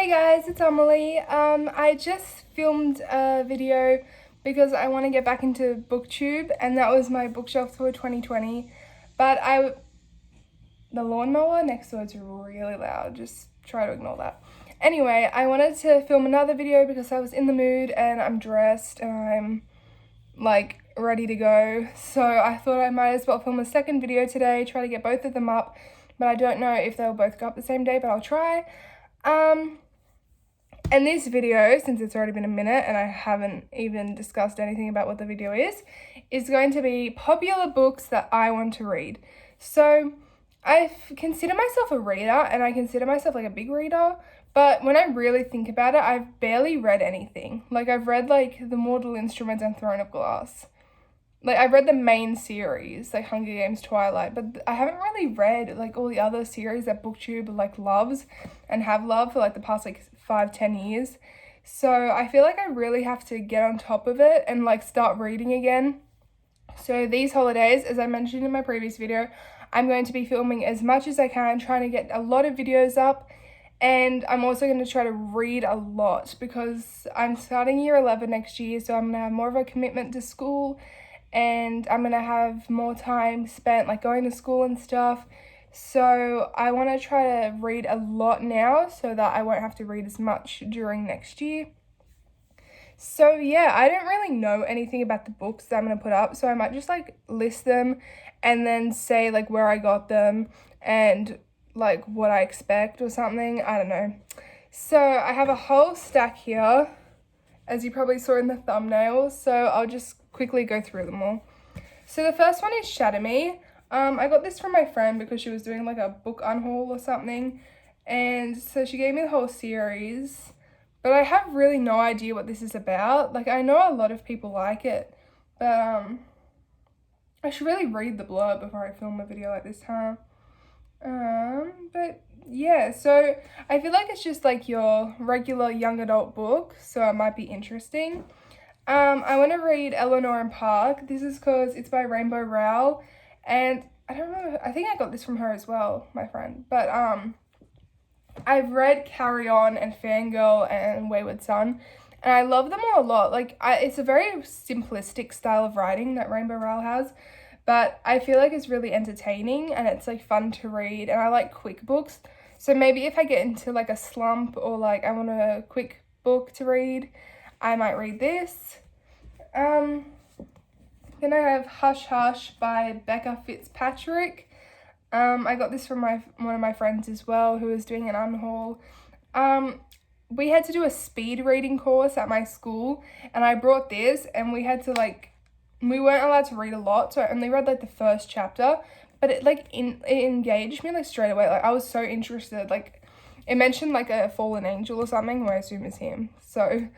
Hey guys, it's Emily. I just filmed a video because I want to get back into BookTube, and that was my bookshelf tour 2020. But the lawnmower next door is really loud. Just try to ignore that. Anyway, I wanted to film another video because I was in the mood and I'm dressed and I'm like ready to go. So I thought I might as well film a second video today, try to get both of them up. But I don't know if they'll both go up the same day, but I'll try. And this video, since it's already been a minute and I haven't even discussed anything about what the video is going to be popular books that I want to read. So I consider myself a reader and I consider myself like a big reader, but when I really think about it, I've barely read anything. Like I've read like The Mortal Instruments and Throne of Glass. Like I've read the main series, like Hunger Games, Twilight, but I haven't really read like all the other series that BookTube like loves and have loved for like the past like 5-10 years. So I feel like I really have to get on top of it and like start reading again. So these holidays, as I mentioned in my previous video, I'm going to be filming as much as I can, trying to get a lot of videos up. And I'm also going to try to read a lot because I'm starting year 11 next year, so I'm going to have more of a commitment to school and I'm going to have more time spent like going to school and stuff. So I want to try to read a lot now so that I won't have to read as much during next year. So yeah, I don't really know anything about the books that I'm going to put up, so I might just like list them and then say like where I got them and like what I expect or something. I don't know. So I have a whole stack here, as you probably saw in the thumbnail, so I'll just quickly go through them all. So the first one is Shatter Me. I got this from my friend because she was doing like a book unhaul or something, and so she gave me the whole series, but I have really no idea what this is about. Like I know a lot of people like it, but I should really read the blurb before I film a video like this, huh? But yeah, so I feel like it's just like your regular young adult book, so it might be interesting. I want to read Eleanor and Park. This is because it's by Rainbow Rowell, and I don't know, I think I got this from her as well, my friend. But I've read Carry On and Fangirl and Wayward Son, and I love them all a lot. Like, it's a very simplistic style of writing that Rainbow Rowell has, but I feel like it's really entertaining and it's like fun to read, and I like quick books. So maybe if I get into like a slump or like I want a quick book to read, I might read this. Then I have Hush Hush by Becca Fitzpatrick. I got this from one of my friends as well who was doing an unhaul. We had to do a speed reading course at my school, and I brought this, and we had to like, we weren't allowed to read a lot, so I only read like the first chapter, but it like it engaged me like straight away. Like I was so interested. Like it mentioned like a fallen angel or something, who I assume is him. So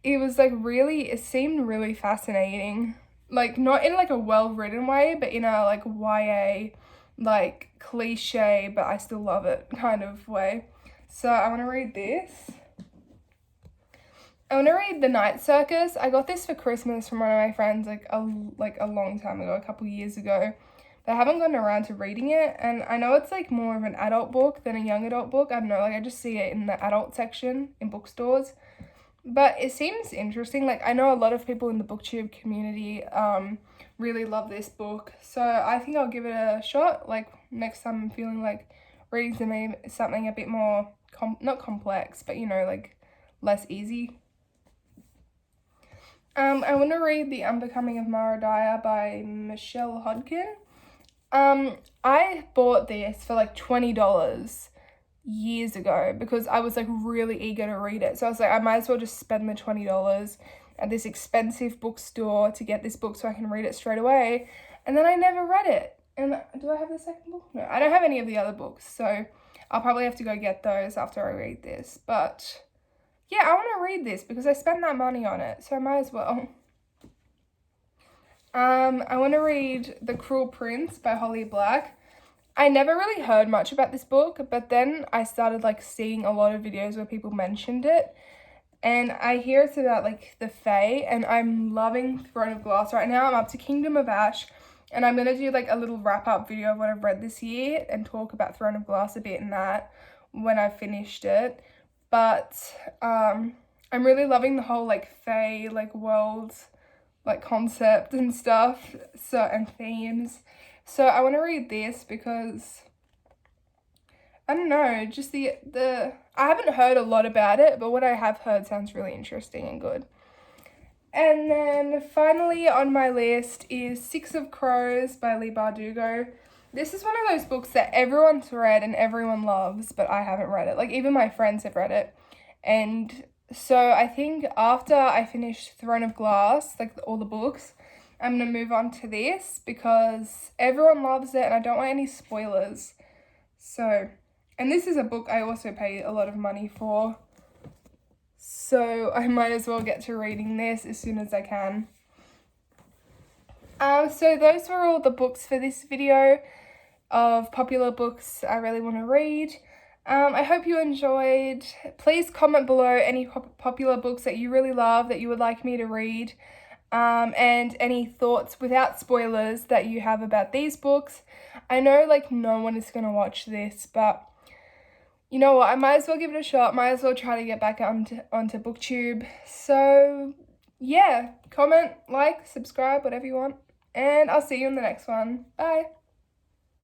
it was like really, it seemed really fascinating. Like not in like a well-written way, but in a like YA, like cliche, but I still love it kind of way. So I want to read this. I want to read The Night Circus. I got this for Christmas from one of my friends like a long time ago, a couple years ago. But I haven't gotten around to reading it, and I know it's like more of an adult book than a young adult book. I don't know, like I just see it in the adult section in bookstores. But it seems interesting. Like I know a lot of people in the BookTube community really love this book, so I think I'll give it a shot. Like next time I'm feeling like reading something a bit more not complex, but you know, like less easy. I want to read The Unbecoming of Mara Dyer by Michelle Hodkin. I bought this for like $20 years ago because I was like really eager to read it. So I was like, I might as well just spend the $20 at this expensive bookstore to get this book so I can read it straight away. And then I never read it. And do I have the second book? No, I don't have any of the other books. So I'll probably have to go get those after I read this. But yeah, I want to read this because I spent that money on it. So I might as well. I want to read The Cruel Prince by Holly Black. I never really heard much about this book, but then I started like seeing a lot of videos where people mentioned it, and I hear it's about like the Fae, and I'm loving Throne of Glass right now. I'm up to Kingdom of Ash, and I'm gonna do like a little wrap up video of what I've read this year and talk about Throne of Glass a bit in that when I've finished it. but I'm really loving the whole like fae like world like concept and stuff, so, and themes. So I want to read this because I don't know, just the I haven't heard a lot about it, but what I have heard sounds really interesting and good. And then finally on my list is Six of Crows by Leigh Bardugo. This is one of those books that everyone's read and everyone loves, but I haven't read it. Like, even my friends have read it. And so I think after I finish Throne of Glass, like all the books, I'm going to move on to this because everyone loves it and I don't want any spoilers. So, and this is a book I also pay a lot of money for. So I might as well get to reading this as soon as I can. So those were all the books for this video of popular books I really want to read. I hope you enjoyed. Please comment below any popular books that you really love that you would like me to read, and any thoughts without spoilers that you have about these books. I know like no one is going to watch this, but you know what, I might as well give it a shot, might as well try to get back onto BookTube. So yeah, comment, like, subscribe, whatever you want, and I'll see you in the next one. Bye.